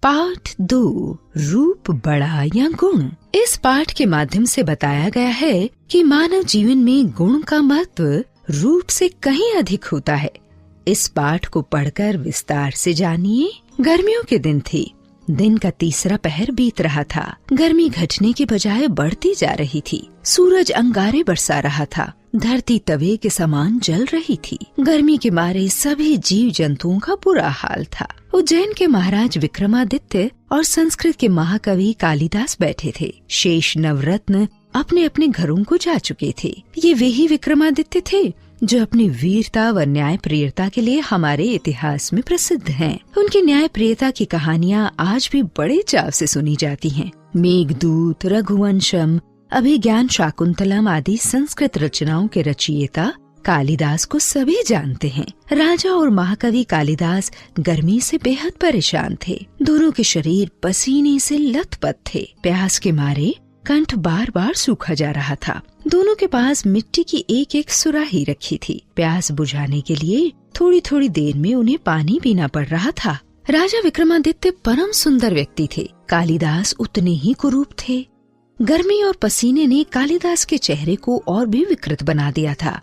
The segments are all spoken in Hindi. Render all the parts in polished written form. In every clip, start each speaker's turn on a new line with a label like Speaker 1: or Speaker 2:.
Speaker 1: पाठ 2 रूप बड़ा या गुण। इस पाठ के माध्यम से बताया गया है कि मानव जीवन में गुण का महत्व रूप से कहीं अधिक होता है। इस पाठ को पढ़कर विस्तार से जानिए। गर्मियों के दिन थे। दिन का तीसरा पहर बीत रहा था। गर्मी घटने के बजाय बढ़ती जा रही थी। सूरज अंगारे बरसा रहा था। धरती तवे के समान जल रही थी। गर्मी के मारे सभी जीव जंतुओं का बुरा हाल था। उज्जैन के महाराज विक्रमादित्य और संस्कृत के महाकवि कालिदास बैठे थे। शेष नवरत्न अपने अपने घरों को जा चुके थे। ये वही विक्रमादित्य थे जो अपनी वीरता व न्याय प्रियता के लिए हमारे इतिहास में प्रसिद्ध हैं। उनकी न्याय प्रियता की कहानियां आज भी बड़े चाव से सुनी जाती हैं। मेघदूत, रघुवंशम, अभिज्ञान शाकुंतलम आदि संस्कृत रचनाओं के रचयिता कालिदास को सभी जानते हैं। राजा और महाकवि कालिदास गर्मी से बेहद परेशान थे। दोनों के शरीर पसीने से लथपथ थे। प्यास के मारे कंठ बार बार सूखा जा रहा था। दोनों के पास मिट्टी की एक एक सुराही रखी थी। प्यास बुझाने के लिए थोड़ी थोड़ी देर में उन्हें पानी पीना पड़ रहा था। राजा विक्रमादित्य परम सुंदर व्यक्ति थे। कालिदास उतने ही कुरूप थे। गर्मी और पसीने ने कालिदास के चेहरे को और भी विकृत बना दिया था,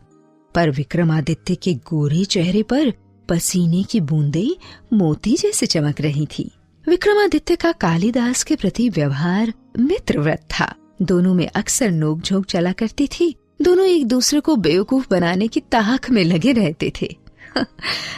Speaker 1: पर विक्रमादित्य के गोरे चेहरे पर पसीने की बूंदें मोती जैसे चमक रही थी। विक्रमादित्य का कालिदास के प्रति व्यवहार मित्रवत था। दोनों में अक्सर नोकझोंक चला करती थी। दोनों एक दूसरे को बेवकूफ बनाने की ताक में लगे रहते थे।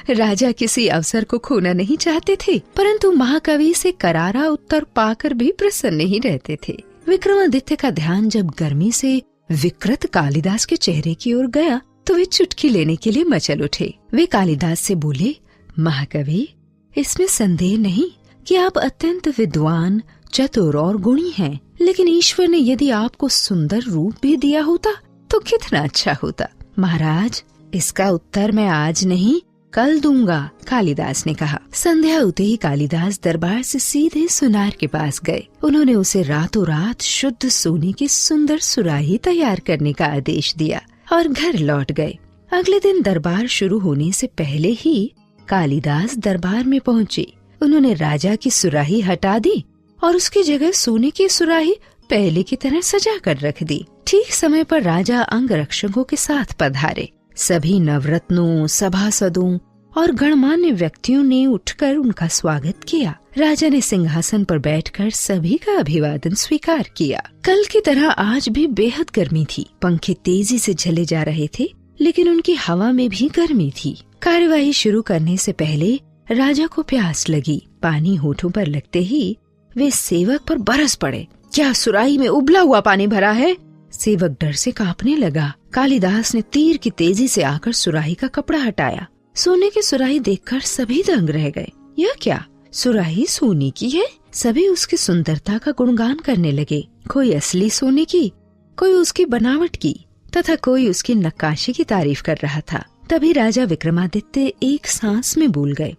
Speaker 1: राजा किसी अवसर को खोना नहीं चाहते थे, परंतु महाकवि से करारा उत्तर पाकर भी प्रसन्न नहीं रहते थे। विक्रमादित्य का ध्यान जब गर्मी से विकृत कालिदास के चेहरे की ओर गया तो वे चुटकी लेने के लिए मचल उठे। वे कालिदास से बोले, महाकवि, इसमें संदेह नहीं कि आप अत्यंत विद्वान, चतुर और गुणी हैं, लेकिन ईश्वर ने यदि आपको सुंदर रूप भी दिया होता तो कितना अच्छा होता। महाराज, इसका उत्तर मैं आज नहीं कल दूंगा, कालिदास ने कहा। संध्या होते ही कालिदास दरबार से सीधे सुनार के पास गए। उन्होंने उसे रातों रात शुद्ध सोने की सुंदर सुराही तैयार करने का आदेश दिया और घर लौट गए। अगले दिन दरबार शुरू होने से पहले ही कालिदास दरबार में पहुँचे। उन्होंने राजा की सुराही हटा दी और उसकी जगह सोने की सुराही पहले की तरह सजा कर रख दी। ठीक समय पर राजा अंगरक्षकों के साथ पधारे। सभी नवरत्नों, सभासदों और गणमान्य व्यक्तियों ने उठकर उनका स्वागत किया। राजा ने सिंहासन पर बैठकर सभी का अभिवादन स्वीकार किया। कल की तरह आज भी बेहद गर्मी थी। पंखे तेजी से चले जा रहे थे, लेकिन उनकी हवा में भी गर्मी थी। कार्यवाही शुरू करने से पहले राजा को प्यास लगी। पानी होठों पर लगते ही वे सेवक पर बरस पड़े। क्या सुराही में उबला हुआ पानी भरा है? सेवक डर से कांपने लगा। कालिदास ने तीर की तेजी से आकर सुराही का कपड़ा हटाया। सोने की सुराही देखकर सभी दंग रह गए। यह क्या, सुराही सोने की है? सभी उसकी सुंदरता का गुणगान करने लगे। कोई असली सोने की, कोई उसकी बनावट की, तथा कोई उसकी नक्काशी की तारीफ कर रहा था। तभी राजा विक्रमादित्य एक सांस में बोल गए,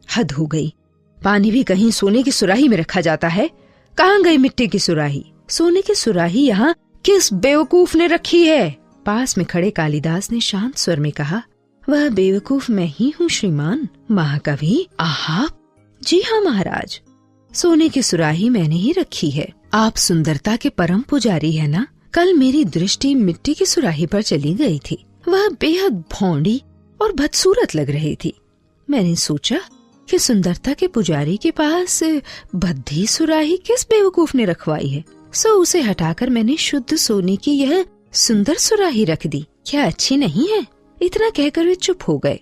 Speaker 1: हद हो गई। पानी भी कहीं सोने की सुराही में रखा जाता है? कहाँ गई मिट्टी की सुराही? सोने की सुराही यहाँ किस बेवकूफ ने रखी है? पास में खड़े कालिदास ने शांत स्वर में कहा, वह बेवकूफ मैं ही हूँ श्रीमान। महाकवि, आप? जी हाँ महाराज, सोने की सुराही मैंने ही रखी है। आप सुंदरता के परम पुजारी है ना? कल मेरी दृष्टि मिट्टी की सुराही पर चली गई थी। वह बेहद भौंडी और बदसूरत लग रही थी। मैंने सोचा कि सुंदरता के पुजारी के पास भद्दी सुराही किस बेवकूफ ने रखवाई है, सो उसे हटाकर मैंने शुद्ध सोने की यह सुंदर सुराही रख दी। क्या अच्छी नहीं है? इतना कहकर वे चुप हो गए।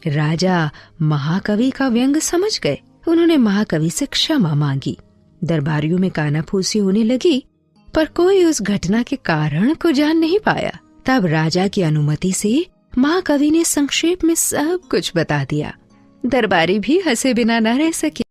Speaker 1: राजा महाकवि का व्यंग समझ गए। उन्होंने महाकवि से क्षमा मांगी। दरबारियों में कानाफूसी होने लगी, पर कोई उस घटना के कारण को जान नहीं पाया। तब राजा की अनुमति से महाकवि ने संक्षेप में सब कुछ बता दिया। दरबारी भी हंसे बिना न रह सके।